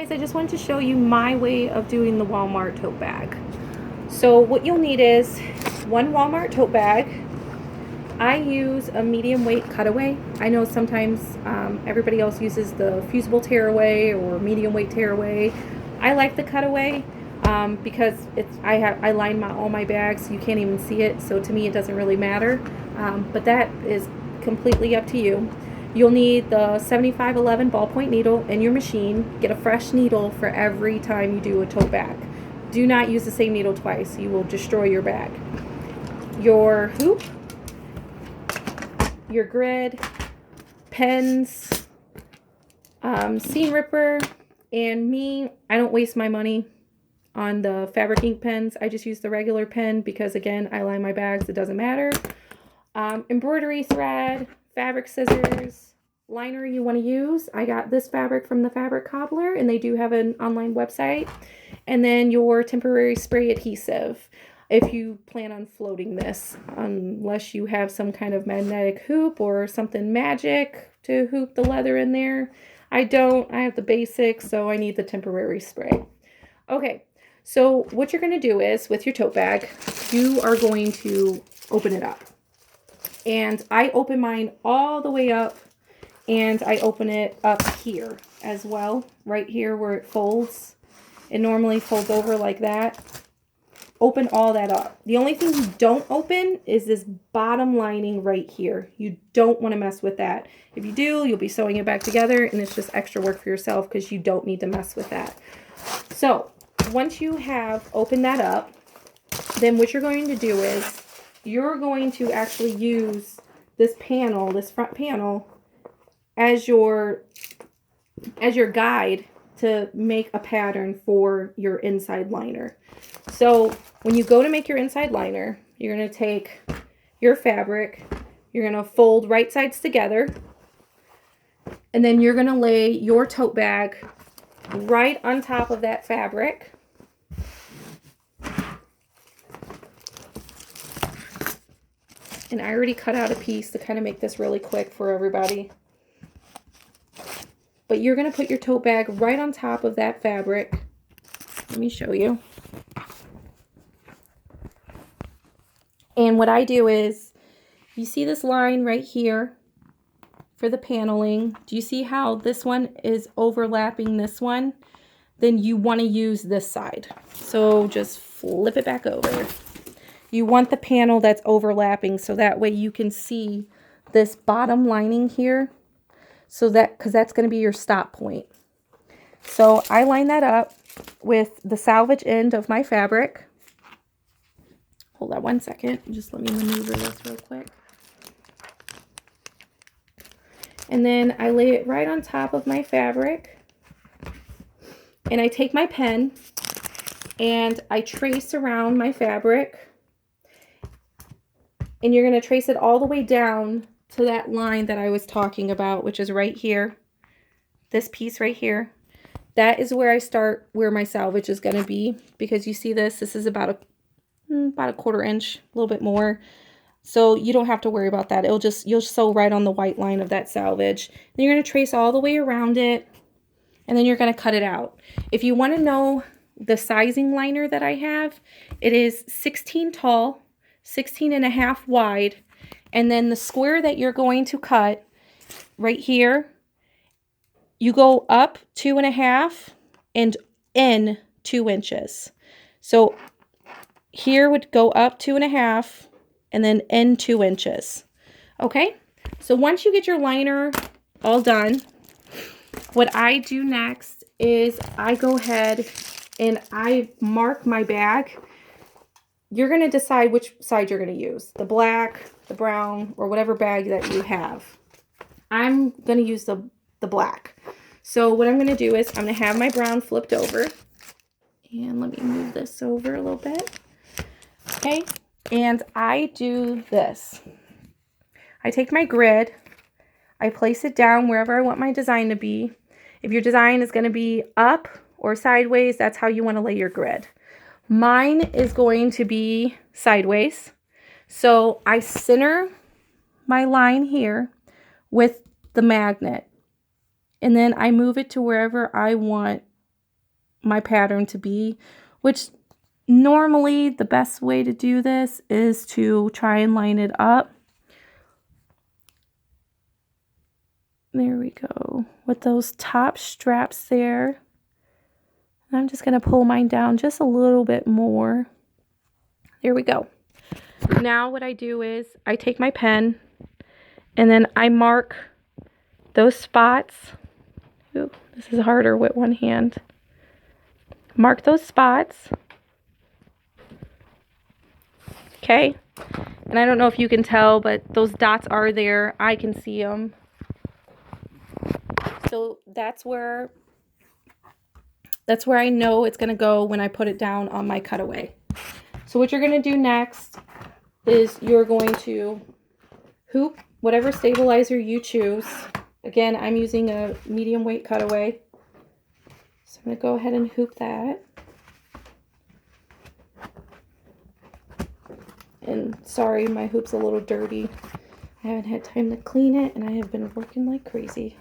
guys, I just wanted to show you my way of doing the Wal-Mart tote bag. So what you'll need is one Wal-Mart tote bag. I use a medium weight cutaway. I know sometimes everybody else uses the fusible tearaway or medium weight tearaway. I like the cutaway because I line all my bags so you can't even see it. So to me it doesn't really matter. But that is completely up to you. You'll need the 7511 ballpoint needle in your machine. Get a fresh needle for every time you do a tote bag. Do not use the same needle twice. You will destroy your bag. Your hoop, your grid, pens, seam ripper, and me, I don't waste my money on the fabric ink pens. I just use the regular pen because, again, I line my bags. It doesn't matter. Embroidery thread, fabric scissors, liner you want to use. I got this fabric from the Fabric Cobbler, and they do have an online website. And then your temporary spray adhesive if you plan on floating this, unless you have some kind of magnetic hoop or something magic to hoop the leather in there. I don't. I have the basics, so I need the temporary spray. Okay, so what you're going to do is, with your tote bag, you are going to open it up. And I open mine all the way up, and I open it up here as well, right here where it folds. It normally folds over like that. Open all that up. The only thing you don't open is this bottom lining right here. You don't want to mess with that. If you do, you'll be sewing it back together, and it's just extra work for yourself because you don't need to mess with that. So once you have opened that up, then what you're going to do is you're going to actually use this panel, this front panel, as your guide to make a pattern for your inside liner. So when you go to make your inside liner, you're going to take your fabric, you're going to fold right sides together, and then you're going to lay your tote bag right on top of that fabric. And I already cut out a piece to kind of make this really quick for everybody. But you're going to put your tote bag right on top of that fabric. Let me show you. And what I do is, you see this line right here for the paneling. Do you see how this one is overlapping this one? Then you want to use this side. So just flip it back over. You want the panel that's overlapping so that way you can see this bottom lining here. So that, because that's going to be your stop point. So I line that up with the salvage end of my fabric. Hold on one second. Just let me maneuver this real quick. And then I lay it right on top of my fabric. And I take my pen and I trace around my fabric. And you're going to trace it all the way down to that line that I was talking about, which is right here. This piece right here. That is where I start, where my salvage is going to be. Because you see this is about a quarter inch, a little bit more. So you don't have to worry about that. You'll sew right on the white line of that salvage. Then you're going to trace all the way around it. And then you're going to cut it out. If you want to know the sizing liner that I have, it is 16 tall, 16.5 wide. And then the square that you're going to cut right here, you go up 2.5 and in 2 inches. So here would go up 2.5 and then in 2 inches. Okay, so once you get your liner all done, what I do next is I go ahead and I mark my bag. You're going to decide which side you're going to use, the black, the brown, or whatever bag that you have. I'm going to use the black. So what I'm going to do is I'm going to have my brown flipped over. And let me move this over a little bit. Okay, and I do this. I take my grid, I place it down wherever I want my design to be. If your design is going to be up or sideways, that's how you want to lay your grid. Mine is going to be sideways. So I center my line here with the magnet. And then I move it to wherever I want my pattern to be, which normally the best way to do this is to try and line it up. There we go, with those top straps there. I'm just going to pull mine down just a little bit more. There we go. Now what I do is I take my pen and then I mark those spots. Ooh, this is harder with one hand. Mark those spots. Okay. And I don't know if you can tell, but those dots are there. I can see them. So that's where I know it's going to go when I put it down on my cutaway. So what you're going to do next is you're going to hoop whatever stabilizer you choose. Again, I'm using a medium weight cutaway. So I'm going to go ahead and hoop that. And sorry, my hoop's a little dirty. I haven't had time to clean it and I have been working like crazy.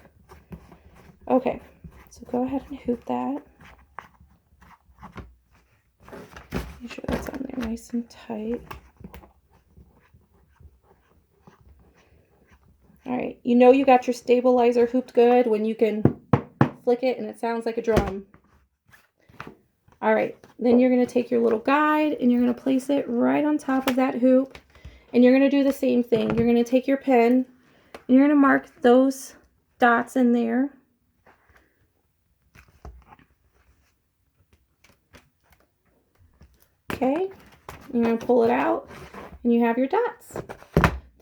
Okay, so go ahead and hoop that. Make sure that's on there nice and tight. Alright, you know you got your stabilizer hooped good when you can flick it and it sounds like a drum. Alright, then you're going to take your little guide and you're going to place it right on top of that hoop. And you're going to do the same thing. You're going to take your pen and you're going to mark those dots in there. Okay, you're going to pull it out and you have your dots.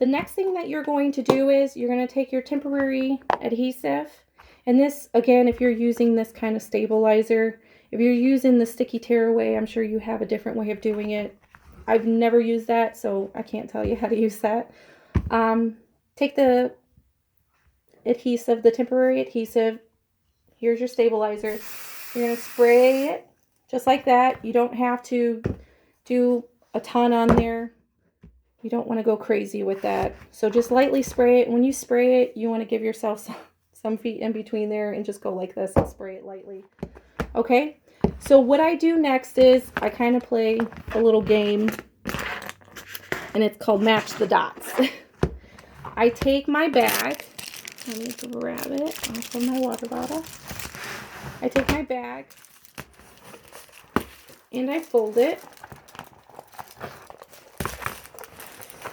The next thing that you're going to do is you're going to take your temporary adhesive. And this, again, if you're using this kind of stabilizer, if you're using the sticky tearaway, I'm sure you have a different way of doing it. I've never used that, so I can't tell you how to use that. Take the adhesive, the temporary adhesive. Here's your stabilizer. You're going to spray it just like that. You don't have to do a ton on there. You don't want to go crazy with that. So just lightly spray it. When you spray it, you want to give yourself some feet in between there and just go like this and spray it lightly. Okay, so what I do next is I kind of play a little game and it's called Match the Dots. I take my bag. Let me grab it off of my water bottle. I take my bag and I fold it.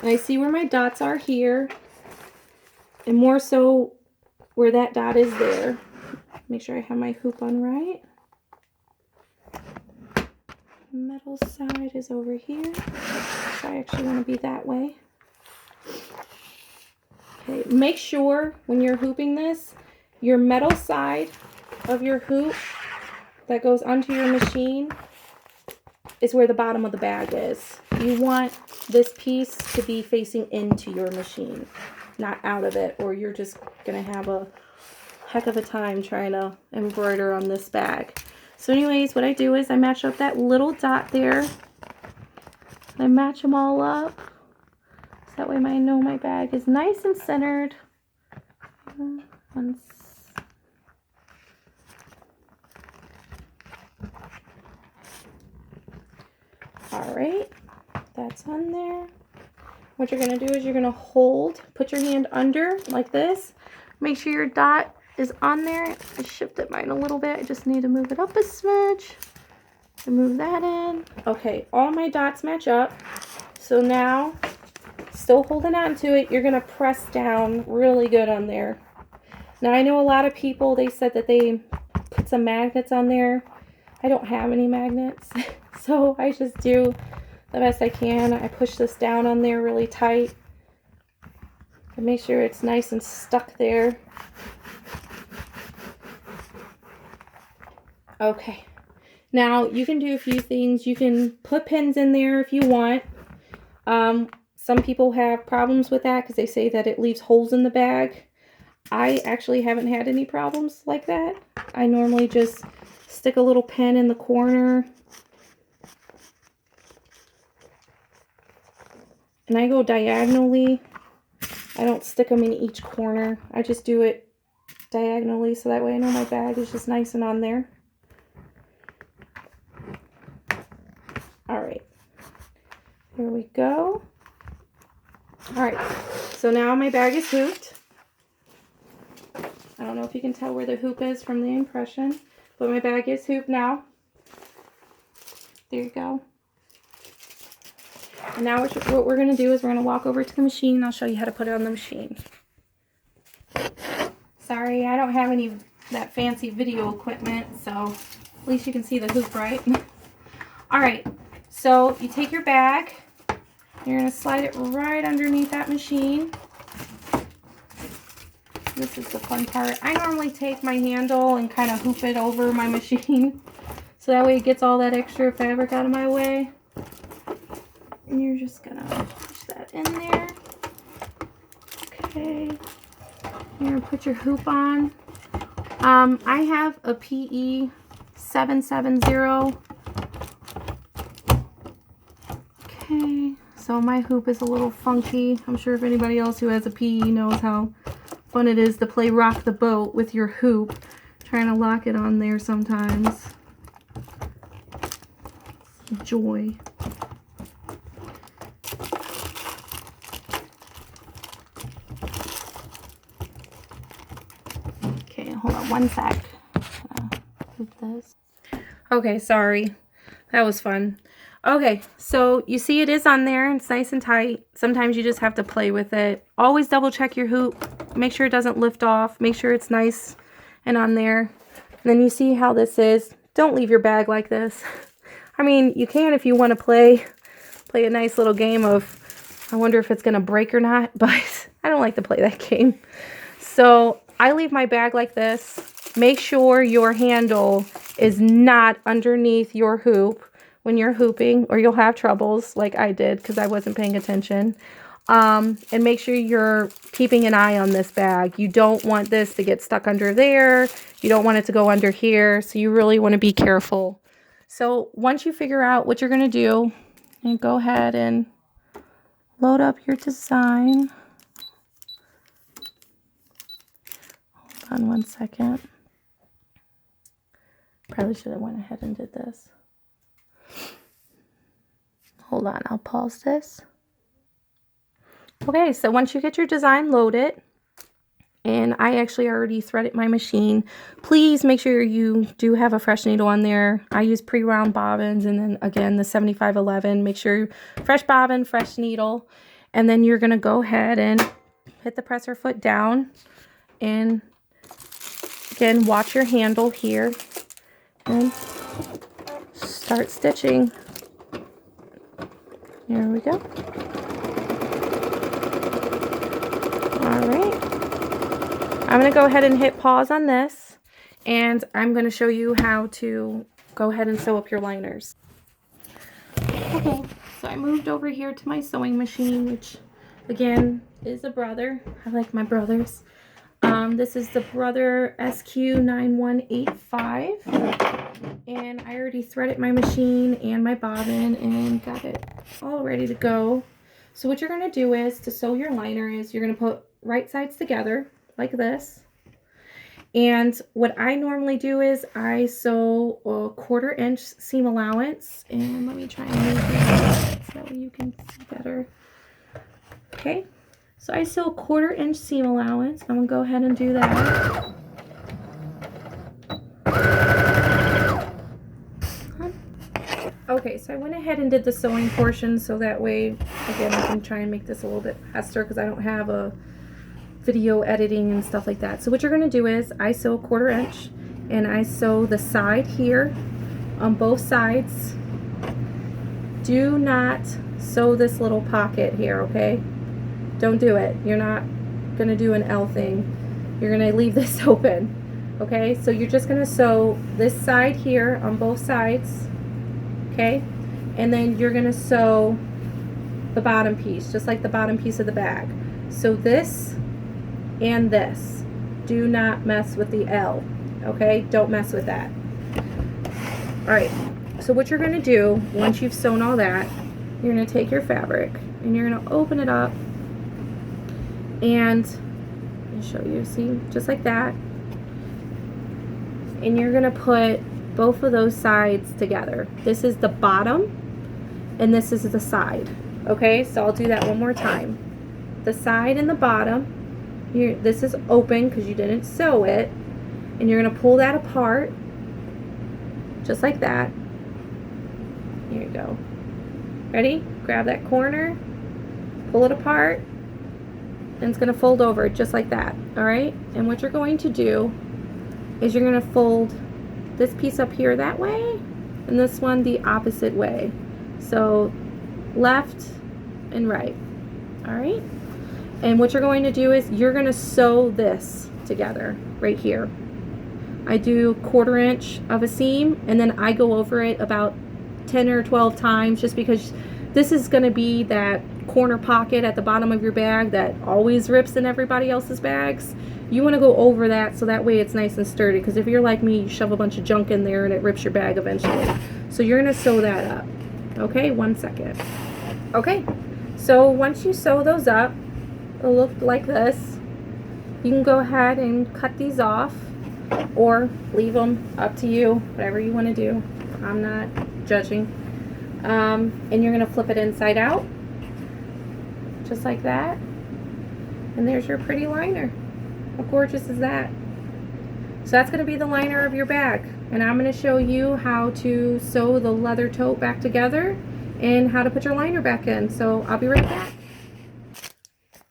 And I see where my dots are here, and more so where that dot is there. Make sure I have my hoop on right. Metal side is over here. So I actually want to be that way. Okay, make sure when you're hooping this, your metal side of your hoop that goes onto your machine is where the bottom of the bag is. You want this piece to be facing into your machine, not out of it, or you're just going to have a heck of a time trying to embroider on this bag. So anyways, what I do is I match up that little dot there. I match them all up. So that way I know my bag is nice and centered. Alright, that's on there. What you're going to do is you're going to hold, put your hand under like this. Make sure your dot is on there. I shifted mine a little bit. I just need to move it up a smidge to move that in. Okay, all my dots match up. So now, still holding on to it, you're going to press down really good on there. Now I know a lot of people, they said that they put some magnets on there. I don't have any magnets. So I just do the best I can. I push this down on there really tight and make sure it's nice and stuck there. Okay, now you can do a few things. You can put pins in there if you want. Some people have problems with that because they say that it leaves holes in the bag. I actually haven't had any problems like that. I normally just stick a little pin in the corner. And I go diagonally. I don't stick them in each corner. I just do it diagonally so that way I know my bag is just nice and on there. All right, here we go. All right, so now my bag is hooped. I don't know if you can tell where the hoop is from the impression, but my bag is hooped now. There you go. And now what we're going to do is we're going to walk over to the machine. I'll show you how to put it on the machine. Sorry, I don't have any that fancy video equipment, so at least you can see the hoop, right? All right, so you take your bag, you're going to slide it right underneath that machine. This is the fun part. I normally take my handle and kind of hoop it over my machine, so that way it gets all that extra fabric out of my way. And you're just going to push that in there. Okay. You're going to put your hoop on. I have a PE770. Okay, so my hoop is a little funky. I'm sure if anybody else who has a PE knows how fun it is to play rock the boat with your hoop, trying to lock it on there sometimes. Joy. Okay, hold on one sec. Hoop this. Okay, sorry. That was fun. Okay, so you see it is on there. It's nice and tight. Sometimes you just have to play with it. Always double check your hoop. Make sure it doesn't lift off. Make sure it's nice and on there. And then you see how this is. Don't leave your bag like this. I mean, you can if you want to play a nice little game of, I wonder if it's going to break or not, but I don't like to play that game. So I leave my bag like this. Make sure your handle is not underneath your hoop when you're hooping, or you'll have troubles like I did because I wasn't paying attention. And make sure you're keeping an eye on this bag. You don't want this to get stuck under there. You don't want it to go under here. So you really want to be careful. So once you figure out what you're going to do, and go ahead and load up your design. Hold on one second. Probably should have went ahead and did this. Hold on, I'll pause this. Okay, so once you get your design loaded, and I actually already threaded my machine, please make sure you do have a fresh needle on there. I use pre-round bobbins, and then again the 7511. Make sure fresh bobbin, fresh needle, and then you're gonna go ahead and hit the presser foot down, and again watch your handle here, and start stitching. Here we go. All right. I'm going to go ahead and hit pause on this, and I'm going to show you how to go ahead and sew up your liners. Okay, so I moved over here to my sewing machine, which again is a Brother. I like my Brothers. This is the Brother SQ9185, and I already threaded my machine and my bobbin and got it all ready to go. So what you're going to do is, to sew your liner, is you're going to put right sides together like this. And what I normally do is I sew a 1/4 inch seam allowance, and let me try and move this so that way you can see better. Okay. So I sew a 1/4 inch seam allowance. I'm going to go ahead and do that. Okay, so I went ahead and did the sewing portion, so that way, again, I can try and make this a little bit faster because I don't have a video editing and stuff like that. So what you're going to do is I sew a 1/4 inch, and I sew the side here on both sides. Do not sew this little pocket here, okay? Don't do it. You're not going to do an L thing. You're going to leave this open. Okay, so you're just going to sew this side here on both sides. Okay, and then you're going to sew the bottom piece, just like the bottom piece of the bag. So this and this. Do not mess with the L. Okay, don't mess with that. Alright, so what you're going to do, once you've sewn all that, you're going to take your fabric and you're going to open it up. And I'll show you, see, just like that. And you're going to put both of those sides together. This is the bottom, and this is the side. Okay, so I'll do that one more time. The side and the bottom, here, this is open because you didn't sew it, and you're going to pull that apart just like that. Here you go. Ready? Grab that corner, pull it apart, and it's going to fold over just like that. All right, and what you're going to do is you're going to fold this piece up here that way and this one the opposite way, so left and right. All right, and what you're going to do is you're going to sew this together right here. I do 1/4 inch of a seam, and then I go over it about 10 or 12 times, just because this is going to be that corner pocket at the bottom of your bag that always rips in everybody else's bags. You want to go over that so that way it's nice and sturdy, because if you're like me, you shove a bunch of junk in there and it rips your bag eventually. So you're going to sew that up. Okay, 1 second. Okay, so once you sew those up, it'll look like this. You can go ahead and cut these off or leave them, up to you, whatever you want to do. I'm not judging. And you're going to flip it inside out just like that, and there's your pretty liner. How gorgeous is that? So that's going to be the liner of your bag, and I'm going to show you how to sew the leather tote back together and how to put your liner back in. So I'll be right back.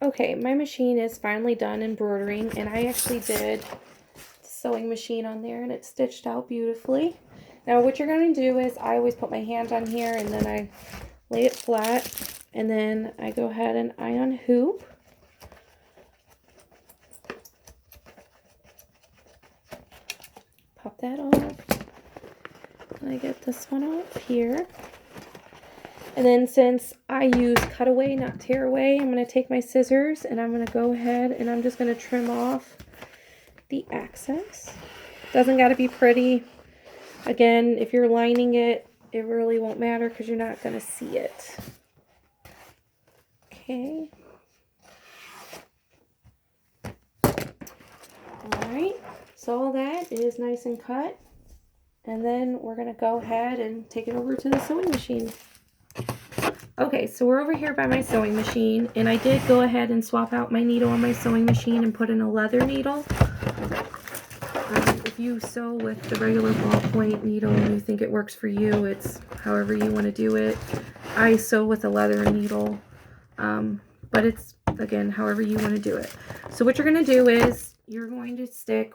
Okay, my machine is finally done embroidering, and I actually did the sewing machine on there, and it stitched out beautifully. Now what you're going to do is, I always put my hand on here and then I lay it flat, and then I go ahead and iron hoop. Pop that off. And I get this one off here. And then since I use cutaway, not tear away, I'm going to take my scissors and I'm going to go ahead and I'm just going to trim off the excess. Doesn't got to be pretty. Again, if you're lining it, it really won't matter because you're not going to see it. Okay. Alright, so all that is nice and cut. And then we're going to go ahead and take it over to the sewing machine. Okay, so we're over here by my sewing machine, and I did go ahead and swap out my needle on my sewing machine and put in a leather needle. If you sew with the regular ballpoint needle and you think it works for you, it's however you want to do it. I sew with a leather needle, but it's, again, however you want to do it. So what you're going to do is you're going to stick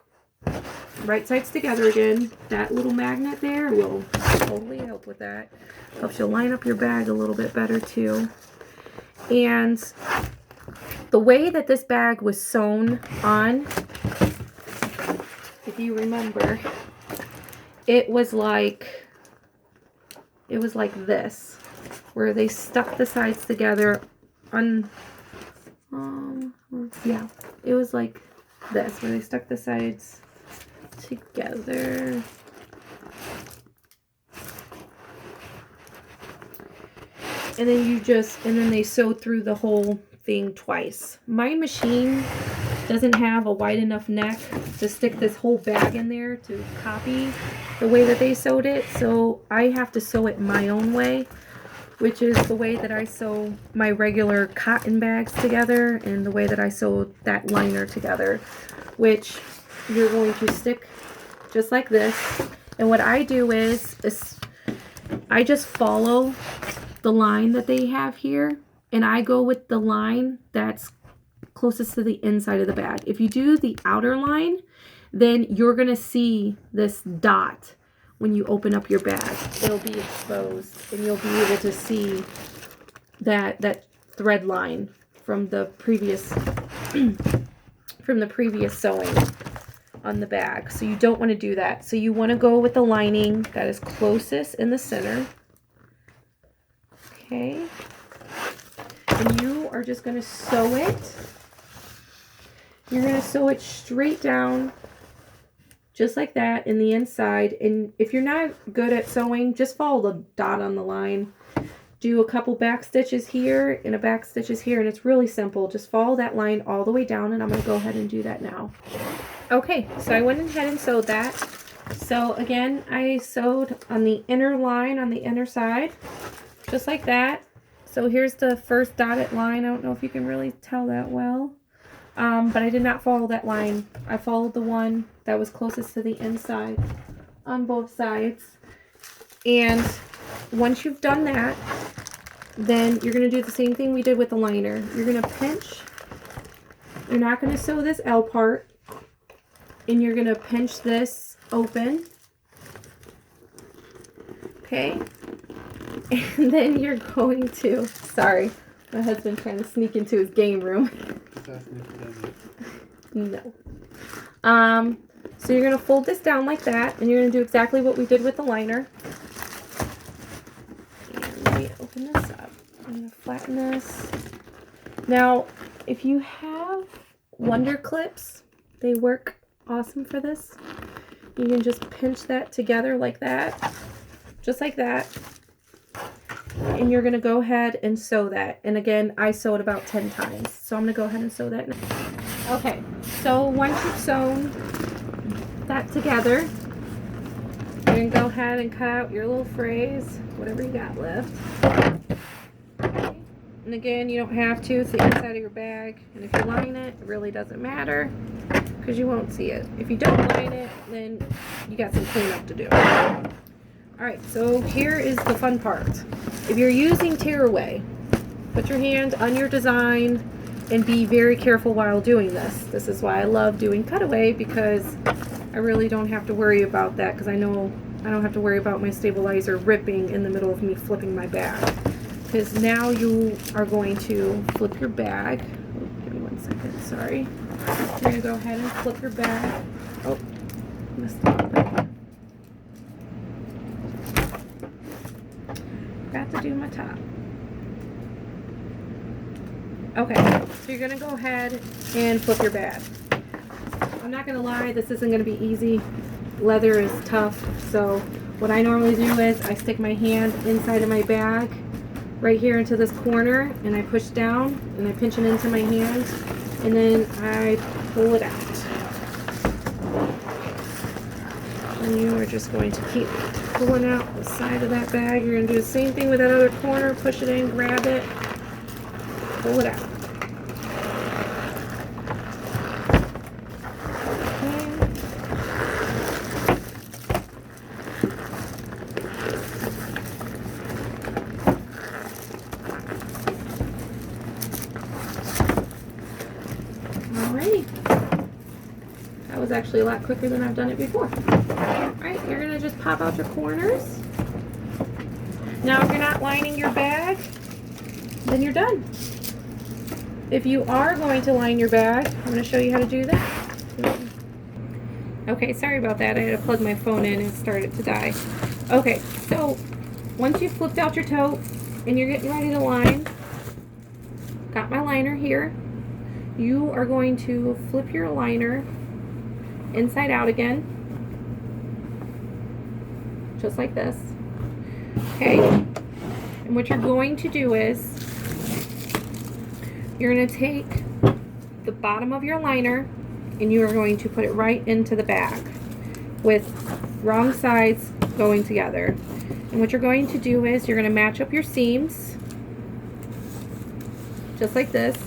right sides together again. That little magnet there will totally help with that. Helps you line up your bag a little bit better too. And the way that this bag was sewn on, if you remember, it was like this, where they stuck the sides together on, yeah, it was like this, where they stuck the sides together. And then and then they sewed through the whole thing twice. My machine doesn't have a wide enough neck to stick this whole bag in there to copy the way that they sewed it. So I have to sew it my own way, which is the way that I sew my regular cotton bags together and the way that I sew that liner together, which you're going to stick just like this. And what I do is I just follow the line that they have here, and I go with the line that's closest to the inside of the bag. If you do the outer line, then you're going to see this dot when you open up your bag. It'll be exposed, and you'll be able to see that thread line from the previous sewing on the bag. So you don't want to do that. So you want to go with the lining that is closest in the center. Okay. And you are just going to sew it. You're going to sew it straight down just like that in the inside. And if you're not good at sewing, just follow the dot on the line. Do a couple back stitches here and a back stitches here, and it's really simple. Just follow that line all the way down, and I'm going to go ahead and do that now. Okay, so I went ahead and sewed that. So again, I sewed on the inner line on the inner side. just like that. So here's the first dotted line. I don't know if you can really tell that well. But I did not follow that line. I followed the one that was closest to the inside on both sides. And once you've done that, then you're going to do the same thing we did with the liner. You're going to pinch. You're not going to sew this L part. And you're going to pinch this open. Okay. And then you're going to, sorry, my husband's trying to sneak into his game room. No. So you're going to fold this down like that, and you're going to do exactly what we did with the liner. And let me open this up. I'm going to flatten this. Now, if you have Wonder clips, they work awesome for this. You can just pinch that together like that, just like that. And you're going to go ahead and sew that. And again, I sew it about 10 times. So I'm going to go ahead and sew that now. Okay, so once you've sewn that together, you're going to go ahead and cut out your little frays, whatever you got left. Okay. And again, you don't have to. It's the inside of your bag. And if you line it, it really doesn't matter because you won't see it. If you don't line it, then you got some cleanup to do. Alright, so here is the fun part. If you're using tearaway, put your hand on your design and be very careful while doing this. This is why I love doing cutaway, because I really don't have to worry about that, because I know I don't have to worry about my stabilizer ripping in the middle of me flipping my bag. Because now you are going to flip your bag. Oh, give me 1 second, sorry. You're going to go ahead and flip your bag. Oh, missed a little bit. Got to do my top. Okay, so you're going to go ahead and flip your bag. I'm not going to lie, this isn't going to be easy. Leather is tough, so what I normally do is I stick my hand inside of my bag right here into this corner, and I push down and I pinch it into my hand, and then I pull it out. And you are just going to keep pulling out the side of that bag. You're going to do the same thing with that other corner. Push it in, grab it, pull it out. Alrighty. That was actually a lot quicker than I've done it before. Alright, you're going to just pop out your corners. Now if you're not lining your bag, then you're done. If you are going to line your bag, I'm going to show you how to do that. Okay, sorry about that. I had to plug my phone in and it started to die. Okay, so once you've flipped out your tote and you're getting ready to line, got my liner here, you are going to flip your liner inside out again, just like this. Okay, and what you're going to do is you're going to take the bottom of your liner and you are going to put it right into the bag with wrong sides going together. And what you're going to do is you're going to match up your seams just like this.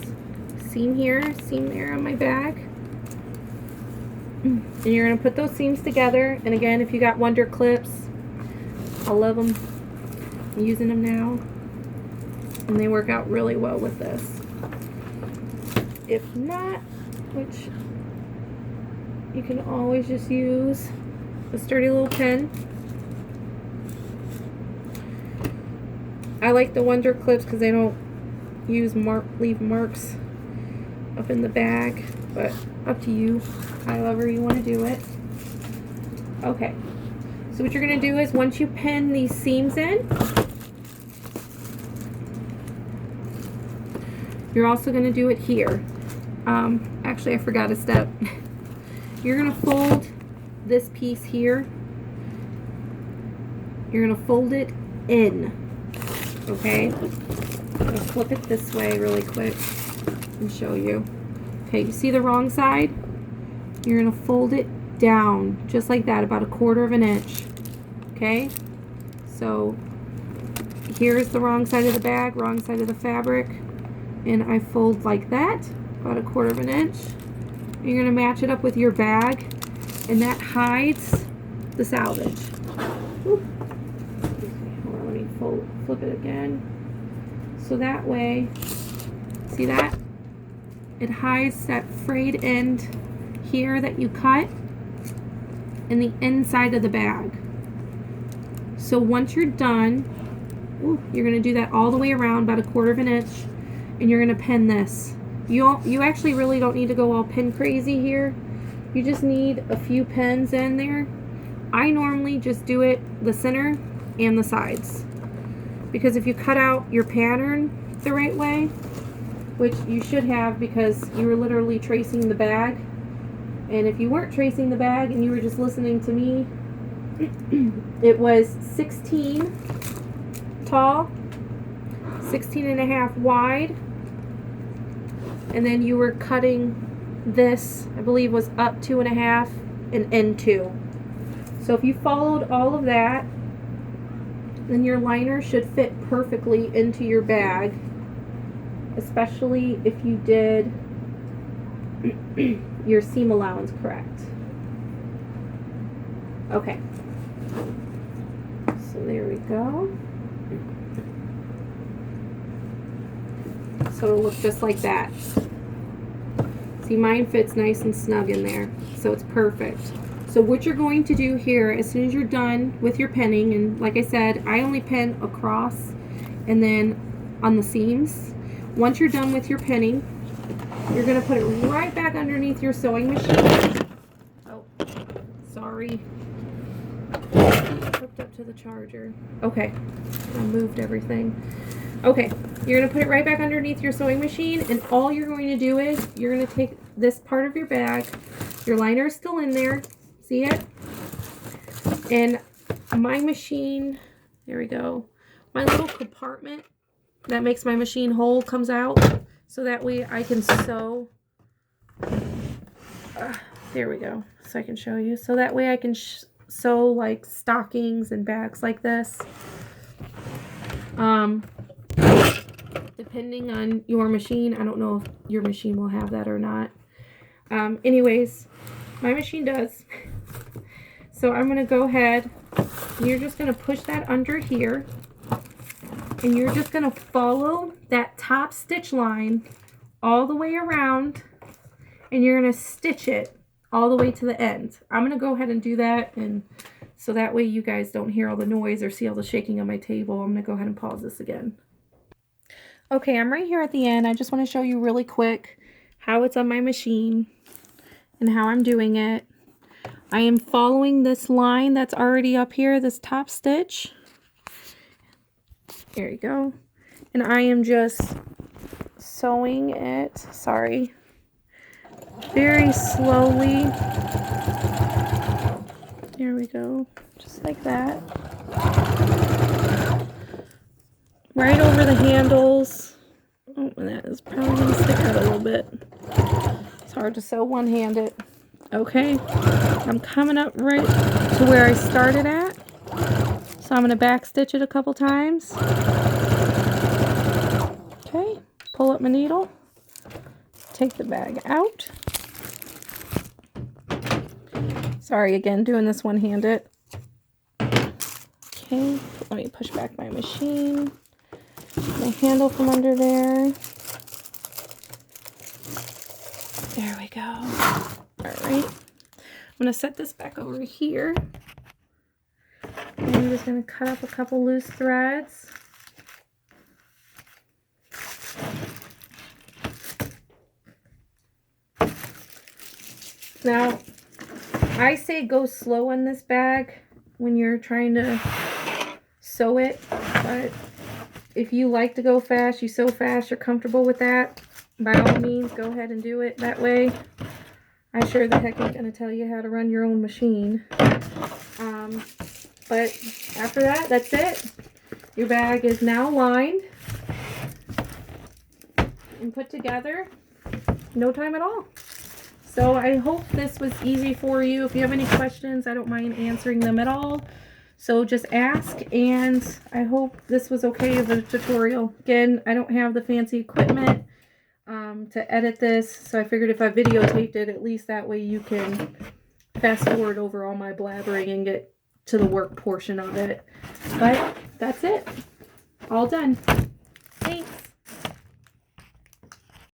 Seam here, seam there on my bag. And you're going to put those seams together. And again, if you got Wonder clips, I love them. I'm using them now. And they work out really well with this. If not, which you can always just use a sturdy little pen. I like the Wonder clips because they don't leave marks up in the bag, but up to you, however you want to do it. Okay, so what you're going to do is once you pin these seams in, you're also going to do it here. Actually, I forgot a step. You're going to fold this piece here. You're going to fold it in. Okay? I'm going to flip it this way really quick and show you. Okay, you see the wrong side? You're going to fold it down just like that, about 1/4 of an inch. Okay? So here's the wrong side of the bag, wrong side of the fabric, and I fold like that, about 1/4 inch. And you're gonna match it up with your bag, and that hides the salvage. Hold on, let me flip it again. So that way, see that? It hides that frayed end here that you cut in the inside of the bag. So once you're done, you're going to do that all the way around about 1/4 inch, and you're going to pin this. You actually really don't need to go all pin crazy here. You just need a few pins in there. I normally just do it the center and the sides, because if you cut out your pattern the right way, which you should have because you were literally tracing the bag, and if you weren't tracing the bag and you were just listening to me, it was 16 tall, 16.5 wide, and then you were cutting this, I believe was up 2.5 and end 2. So if you followed all of that, then your liner should fit perfectly into your bag, especially if you did your seam allowance correct. Okay, so there we go. So it'll look just like that. See, mine fits nice and snug in there, so it's perfect. So what you're going to do here, as soon as you're done with your pinning, and like I said, I only pin across and then on the seams. Once you're done with your pinning, you're going to put it right back underneath your sewing machine. Oh, sorry. Hooked up to the charger. Okay, I moved everything. Okay, you're going to put it right back underneath your sewing machine, and all you're going to do is you're going to take this part of your bag, your liner is still in there, see it? And my machine, there we go, my little compartment that makes my machine hole comes out, so that way I can sew. There we go, so I can show you. So that way I can sew like stockings and bags like this. Depending on your machine, I don't know if your machine will have that or not. Anyways, my machine does. So I'm going to go ahead, you're just going to push that under here, and you're just going to follow that top stitch line all the way around, and you're going to stitch it all the way to the end. I'm going to go ahead and do that, and so that way you guys don't hear all the noise or see all the shaking on my table. I'm going to go ahead and pause this again. Okay, I'm right here at the end. I just want to show you really quick how it's on my machine and how I'm doing it. I am following this line that's already up here, this top stitch. There you go. And I am just sewing it, sorry, very slowly. There we go, just like that. Right over the handles. Oh, that is probably going to stick out a little bit. It's hard to sew one-handed. Okay, I'm coming up right to where I started at. So I'm going to back stitch it a couple times. Okay, pull up my needle. Take the bag out. Sorry again, doing this one-handed. Okay, let me push back my machine. My handle from under there. There we go. Alright. I'm going to set this back over here. And I'm just going to cut up a couple loose threads. Now, I say go slow on this bag when you're trying to sew it, but if you like to go fast, you sew fast, you're comfortable with that, by all means, go ahead and do it that way. I sure the heck ain't going to tell you how to run your own machine. But after that, that's it. Your bag is now lined and put together. No time at all. So I hope this was easy for you. If you have any questions, I don't mind answering them at all. So just ask, and I hope this was okay of a tutorial. Again, I don't have the fancy equipment to edit this, so I figured if I videotaped it, at least that way you can fast forward over all my blabbering and get to the work portion of it. But that's it. All done.